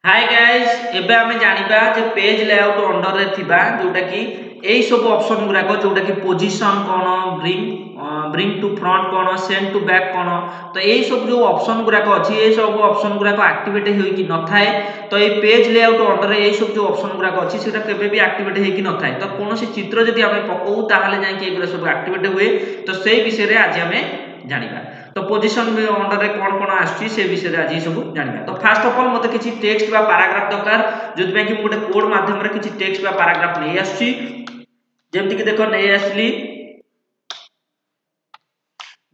hi guys एबे आमे जानिबा जे page layout under रे थिबा जोटा कि एई सब ऑप्शन गुरा को जोटा कि पोजीशन कोन ब्रिंग टू फ्रंट कोन सेंड टू बैक कोन तो एई सब जो ऑप्शन गुरा को अछि एई सब ऑप्शन गुरा को एक्टिवेट होई कि न थाए तो एई पेज लेआउट अंडर रे एई सब जो ऑप्शन गुरा को अछि सेटा केबे भी एक्टिवेट होई कि न थाए तो कोनोसी चित्र जदि आमे पकौ ताहाले जाय कि एगुरा सब एक्टिवेट हुए तो सेई विषय रे आज आमे जानिबा तो पोजीशन में अंडर रे कोन कोन आछि से विषय रे आज सब जानिबा तो फर्स्ट ऑफ ऑल मते किछि टेक्स्ट बा पैराग्राफ दरकार जोति पे कि मु गोटे कोड माध्यम रे किछि टेक्स्ट बा पैराग्राफ नै आछि जेमति कि देखो नै आछली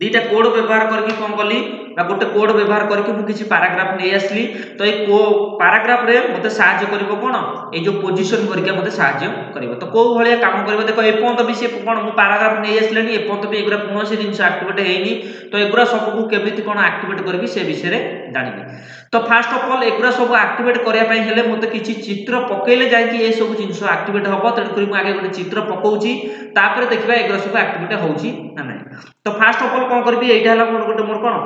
दीटा कोड व्यवहार करके कोन कली बा गोटे कोड व्यवहार करके मु किछि पैराग्राफ नै आछली तो ए को पैराग्राफ रे मते सहाय्य करबो कोन ए जो पोजीशन करके मते सहाय्य करबो तो को भलिया काम करबो देखो ए पंत भी से कोन मु पैराग्राफ नै आछलेनी ए पंत भी एगुरा कोनोसी जिंस एक्टिवेट हेइनी तो एगुरा सब को केमिति कोन एक्टिवेट करबी से विषय रे जानिबे तो फर्स्ट ऑफ ऑल एगुरा सब एक्टिवेट करिया पई हेले मते किछि चित्र पकेले जाय कि ए सब जिंस एक्टिवेट हबो त करी मु आगे गोटे चित्र पकोउची तापर देखबा एगुरा सब एक्टिवेट होउची ना नै तो फर्स्ट ऑफ ऑल कोन करबी एटा हला गोटे मोर कोन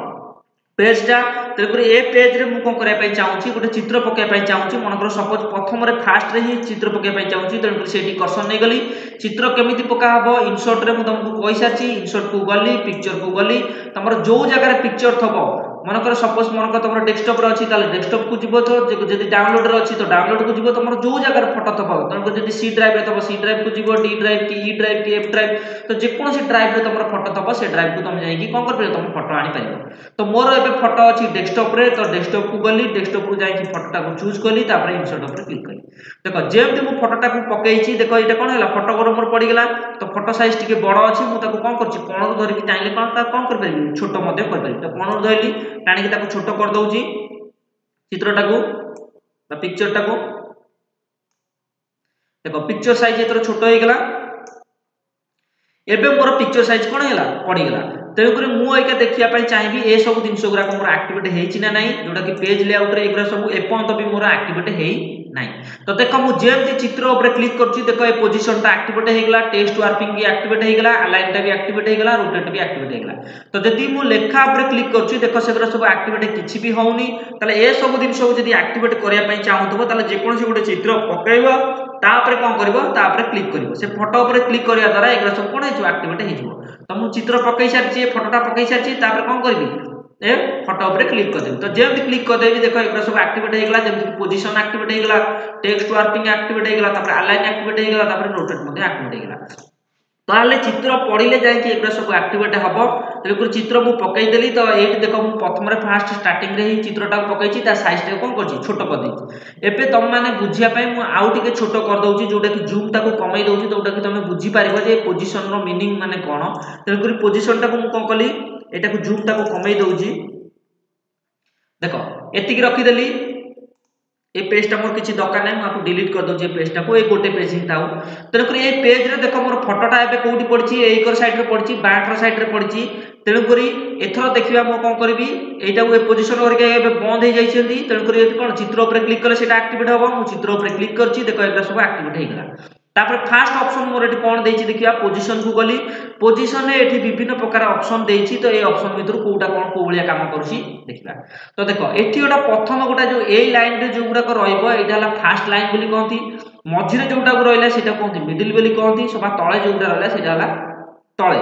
पेज टा तेरे ए पेज रे मु कोन करिया पई चाहूची गोटे चित्र पकेया पई चाहूची मनकर सपोज प्रथम रे फास्ट रे ही चित्र पकेया पई चाहूची तेरे सेठी कर्सर नै गली चित्र केमिति पका हबो इंसर्ट रे मु तुमको कहि साची इंसर्ट को गली पिक्चर को गली तमर जो जगह रे पिक्चर थबो मनकर सपोज मनकर तमर डेस्कटॉप रे अछि ताले डेस्कटॉप को जिवो तो जदि डाउनलोड रे अछि तो डाउनलोड को जिवो तमर जो जगह रे फोटो थबो तमको जदि सी ड्राइव रे थबो सी ड्राइव को जिवो डी ड्राइव की ई ड्राइव की एफ ड्राइव तो जे कोन सी ड्राइव रे तमर फोटो थबो से ड्राइव को तुम जाई कि कोन कर पे तुम फोटो आनी परिबो तो मोर एबे फोटो अछि डेस्कटॉप रे तो डेस्कटॉप को गली डेस्कटॉप को जाई कि फोटोटा को चूज कली तापर इंसर्ट ऊपर क्लिक कली देखो जेमति मु फोटोटा को पकेइची देखो एटा कोन हला फोटो को मोर पड़ी गेला तो फोटो साइज टिके बड़ अछि मु ताको कोन करछि कोन धरि कि चाहिले कोन ता कोन कर परिबि छोटो मध्ये कर परिबि तो कोन धइली टाणी कि ताको छोटो कर दउची चित्रटा को बा पिक्चरटा को देखो पिक्चर साइज एतर छोटो हे गेला एबे मोर पिक्चर साइज कोन हेला पड़ी गेला तेनु करी मु एका देखिया पई चाहिबी ए सब दिन गुरा को मोर एक्टिवेट हेइची ना नाही जोटा कि पेज लेआउट रे एगरा सब एपंत भी मोर एक्टिवेट हेइ नाही तो देखो मु जेमति चित्र ऊपर क्लिक करची देखो ए पोजीशन ता एक्टिवेट हे गेला टेक्स्ट वार्पिंग भी एक्टिवेट हे गेला अलाइन ता भी एक्टिवेट हे गेला रोटेट भी एक्टिवेट हे गेला तो जदि मु लेखा ऊपर क्लिक करची देखो सेगरा सब एक्टिवेट किछि भी होउनी तले ए सब दिन जदि एक्टिवेट करिया पई चाहूतबो तले जे कोन से गोटे चित्र पकेइबो तापर कोन करबो तापर क्लिक करबो से फोटो ऊपर क्लिक करिया द्वारा एगरा सब कोन हेजो एक्टिवेट हेजो तो मु चित्र पकई सारची फोटोटा पकई सारची तापर कोन करबी ए फोटो ऊपर क्लिक कर देबी तो जेमति क्लिक कर देबी देखो एगरा सब एक्टिवेट हे गेला जेमति पोजीशन एक्टिवेट हे गेला टेक्स्ट वार्पिंग एक्टिवेट हे गेला तापर अलाइन एक्टिवेट हे गेला तापर रोटेट मध्ये एक्टिवेट हे गेला ताले चित्र पढिले जाय कि एगरा सब एक्टिवेट हबो तेलुकुर चित्र मु पकई देली तो एठी देखो मु प्रथम रे फास्ट स्टार्टिंग रे ही चित्रटा पकईची ता साइज टे कोन करची छोटो कर देची एबे तुम माने बुझिया पई मु आउ टिके छोटो कर दउची जोटा कि जूम टा को कमई दउची जोटा कि तुम बुझी पारिबो जे पोजीशन रो मीनिंग माने कोन तेलुकुर पोजीशन टा को मु कोन कली एटा को जूम टा को कमई दउची देखो एतिकी रखी देली ए पेज टा मोर किछि दरकार नै म आपको डिलीट कर दो जे पेज टा को ए गोटे पेज ही थाउ तेनु करी ए पेज रे देखो मोर फोटोटा एबे कोउडी पड़छि ए कर साइड रे पड़छि बैक रो साइड रे पड़छि तेनु करी एथरो देखिबा म कोन करबी एटा को ए पोजीशन करके एबे बंद हे जाई छथि तेनु करी एत कोन चित्र ऊपर क्लिक करले सेटा एक्टिवेट होबो मु चित्र ऊपर क्लिक करछि देखो एटा सब एक्टिवेट हे गेला तापर फास्ट ऑप्शन मोर एटी कोन देछि देखिबा पोजीशन को गली पोजीशन रे एठी विभिन्न प्रकार ऑप्शन देछि तो ए ऑप्शन भितर कोउटा कोन कोउलिया काम करछि देखिबा तो देखो एठी ओटा प्रथम गोटा जो ए लाइन रे जो गुडा को रहइबो एटा हला फास्ट लाइन बोली कहंती मझिरे जोटा को रहइला सेटा कहंती मिडिल बोली कहंती सभा तळे जोटा रहला सेटा हला तळे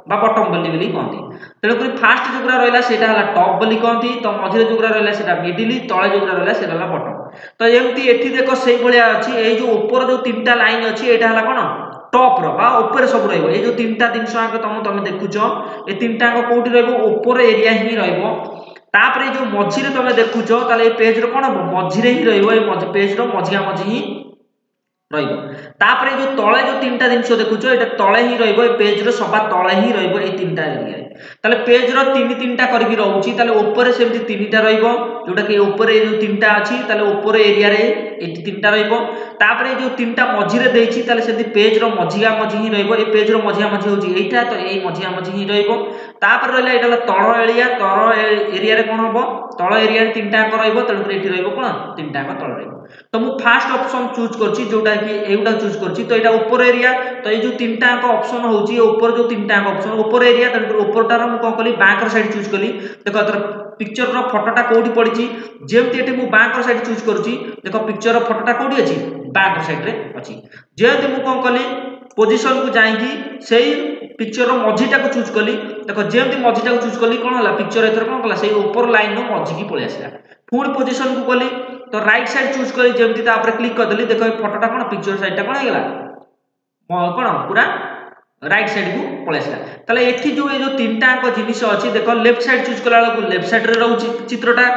बा बॉटम बोली कहंती तेनु करी फास्ट जोगरा रहइला सेटा हला टॉप बोली कहंती तो मझिरे जोगरा रहइला सेटा मिडिल तळे जोगरा रहइला सेटा हला बॉटम तो एमती एठी देखो सेई भलिया अछि ए जो ऊपर जो तीनटा लाइन अछि एटा हला कोन टॉप रो बा ऊपर सब रहइबो ए जो तीनटा जिंस आके तुम देखुचो ए तीनटा को कोठी रहइबो ऊपर एरिया ही रहइबो तापरे जो मझिरे तुम देखुचो ताले ए पेज रो कोन मझिरे ही रहइबो ए पेज रो मझिया मझी ही रहइबो तापरे जो तळे जो तीनटा जिंस देखुचो एटा तळे ही रहइबो ए पेज रो सभा तळे ही रहइबो ए तीनटा एरिया ताले पेज रो तीनटा करके रहउची ताले ऊपर सेमती तीनटा रहइबो जोटा कि ऊपर ए जो तीनटा अछि ताले ऊपर एरिया रे एटी तीनटा रहइबो तापरे जो तीनटा मझिरे देछि ताले सेमती पेज रो मझिया मझी ही रहइबो ए पेज रो मझिया मझी होची एटा तो ए मझिया मझी ही रहइबो तापर रहला एटा तळ एरिया रे कोन हबो तळ एरिया रे तीनटा अंक रहइबो तळ एठी रहइबो कोन तीनटा अंक तळ रहइबो तो मु फास्ट ऑप्शन चूज करछि जोटा कि एउडा चूज करछि तो एटा ऊपर एरिया तो ए जो तीनटा अंक ऑप्शन होउची ऊपर जो तीनटा अंक ऑप्शन ऊपर एरिया तळ ऊपरटा रो मु कोन कली बैक रो साइड चूज कली देखो अतर पिक्चर रो फोटोटा कोठी पड़ी जेमती एठी मु बांकर साइड चूज करूची देखो पिक्चर रो फोटोटा कोठी अछि बांकर साइड रे अछि जेमती मु कोन कली पोजीशन को जाईकी सेही पिक्चर रो मझीटा को चूज कली देखो जेमती मझीटा को चूज कली कोन होला पिक्चर एथर कोन कला सेही ऊपर लाइन रो मझी की पळे आसीला पुणी पोजीशन को कली तो राइट साइड चूज करी जेमती ता ऊपर क्लिक कर देली देखो फोटोटा कोन पिक्चर साइडटा कोन हेगला कोन पूरा राइट साइड को पळे आसीला तले एठी जो ए जो तीनटा अंक जिनिस अछि देखो लेफ्ट साइड चूज कला को लेफ्ट साइड रे रहउची चित्रटा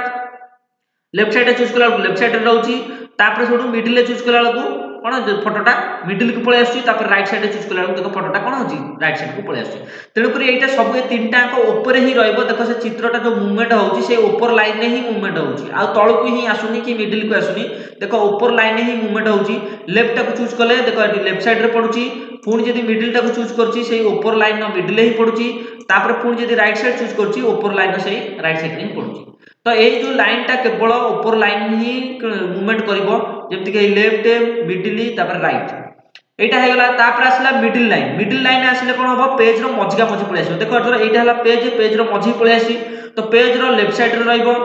लेफ्ट साइड चूज कला लेफ्ट साइड रे रहउची तापर सोडू मिडिल रे चूज कला को कोन फोटोटा मिडिल को पळे आसी तापर राइट साइड रे चूज कला देखो फोटोटा कोन होची राइट साइड को पळे आसी तेनु करी एटा सब ए तीनटा अंक ऊपर ही रहइबो देखो से चित्रटा जो मूवमेंट होची से ऊपर लाइन रे ही मूवमेंट होची आ तळ को ही आसुनी कि मिडिल को आसुनी देखो ऊपर लाइन रे ही मूवमेंट होची लेफ्ट को चूज कले देखो एटी लेफ्ट साइड रे पडुची पुणी जदी मिडिल टा को चूज करची से ऊपर लाइन नो मिडिल ही पडुची तापर पुणी जदी राइट साइड चूज करची ऊपर लाइन नो से राइट साइड ही पडुची तो ए जो लाइन टा केवल ऊपर लाइन ही मूवमेंट करिवो जेमति के लेफ्ट मिडिल तापर राइट एटा हे गला तापर आसला मिडिल लाइन आसले कोन होबो पेज रो मझिका मझी पळे आसीबो देखो एथर एटा हला पेज रो मझी पळे आसी तो पेज रो लेफ्ट साइड रे रहइबो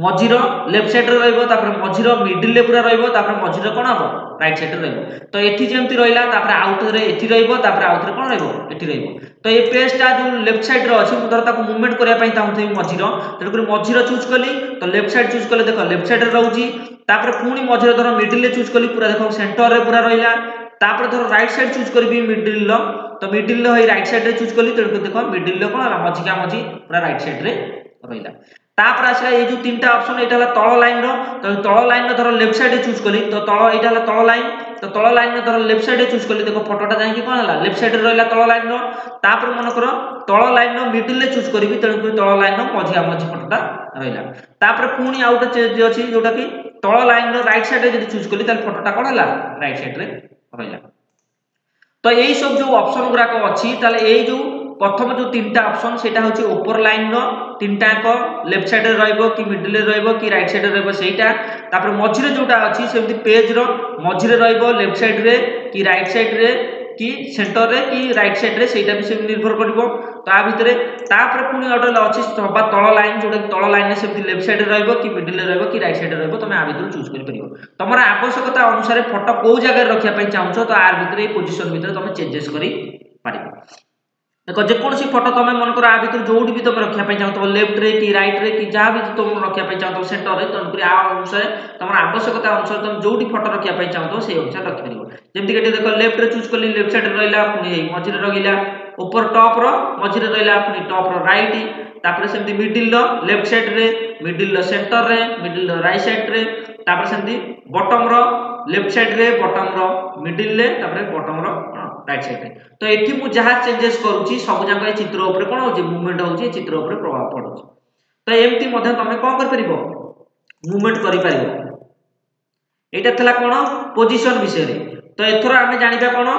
मझी रो लेफ्ट साइड रे रहइबो तापर मझी रो मिडिल ले पूरा रहइबो तापर मझी रो कोन हबो राइट साइड रे रहइबो तो एठी जेमति रहइला तापर आउट रे एठी रहइबो तापर आउट रे कोन रहइबो एठी रहइबो तो ए पेज टा जो लेफ्ट साइड रो अछि मु धर ताको मूवमेंट करिया पई ताउथि मझी रो तेनु करी मझी रो चूज कली तो लेफ्ट साइड चूज कले देखो लेफ्ट साइड रे रहउची तापर पुणी मझी रो धर मिडिल ले चूज कली पूरा देखो सेंटर रे पूरा रहिला तापर धर राइट साइड चूज करबी मिडिल लो तो मिडिल लो होई राइट साइड रे चूज कली तेनु देखो मिडिल लो कोन मझी का मझी पूरा राइट साइड रे रहिला तापर आसला ए जो तीनटा ऑप्शन एटा हला तळ लाइन रो तो तळ लाइन रो धर लेफ्ट साइड रे चूज कली तो तळ एटा हला तळ लाइन तो तळ लाइन रो धर लेफ्ट साइड रे चूज कली देखो फोटोटा जाई कि कोन हला लेफ्ट साइड रे रहला तळ लाइन रो तापर मन करो तळ लाइन रो मिडिल रे चूज करबी तेनु कि तळ लाइन रो मझी मझी फोटोटा रहला तापर पुणी आउट चेंज अछि जोटा कि तळ लाइन रो राइट साइड रे जदी चूज कली ताल फोटोटा कोन हला राइट साइड रे रहला तो एई सब जो ऑप्शन गुरा को अछि ताले एई जो प्रथम जो तीनटा ऑप्शन सेटा होची ऊपर लाइन रो तीनटा को लेफ्ट साइड रे रहइबो कि मिडिल रे रहइबो कि राइट साइड रे रहइबो सेटा तापर मझी रे जोटा अछि सेमति पेज रो मझी रे रहइबो लेफ्ट साइड रे कि राइट साइड रे कि सेंटर रे कि राइट साइड रे सेटा भी से निर्भर करबो ता भितरे तापर पुनी ऑर्डर अछि सभा तळ लाइन जोटा तळ लाइन रे सेमति लेफ्ट साइड रे रहइबो कि मिडिल रे रहइबो कि राइट साइड रे रहइबो तमे आ भितर चूज करि परिबो तमरा आवश्यकता अनुसार फोटो को जगह रखिया पई चाहउछो तो आर भितरे पोजीशन भितरे तमे चेंजेस करि परिबो देखो जे कोनसी फोटो तमे मन कर आ भितर जोडी भी तमे रखिया पई चाहतो लेफ्ट रे कि राइट रे कि जहां भी तमे रखिया पई चाहतो सेंटर रे तन करी आ अनुसार तमरा आवश्यकता अनुसार तमे जोडी फोटो रखिया पई चाहतो से अनुसार रखि परिबो जेमति के देखो लेफ्ट रे चूज करली लेफ्ट साइड रे रहला पुनी हे मझी रे रहिला ऊपर टॉप रो मझी रे रहला पुनी टॉप रो राइट तापर सेमति मिडिल रो लेफ्ट साइड रे मिडिल रो सेंटर रे मिडिल रो राइट साइड रे तापर सेमति बॉटम रो लेफ्ट साइड रे बॉटम रो मिडिल रे तापर बॉटम रो राइट साइड रे तो एठी मु जहा चेंजेस करूची सब जागा चित्र ऊपर कोन होची मूवमेंट होची चित्र ऊपर प्रभाव पडुची तो एम्ति मध्ये तमे कोन कर परिबो मूवमेंट करि परिबो एटा थला कोन पोजीशन विषय रे तो एथरो आमे जानिबा कोन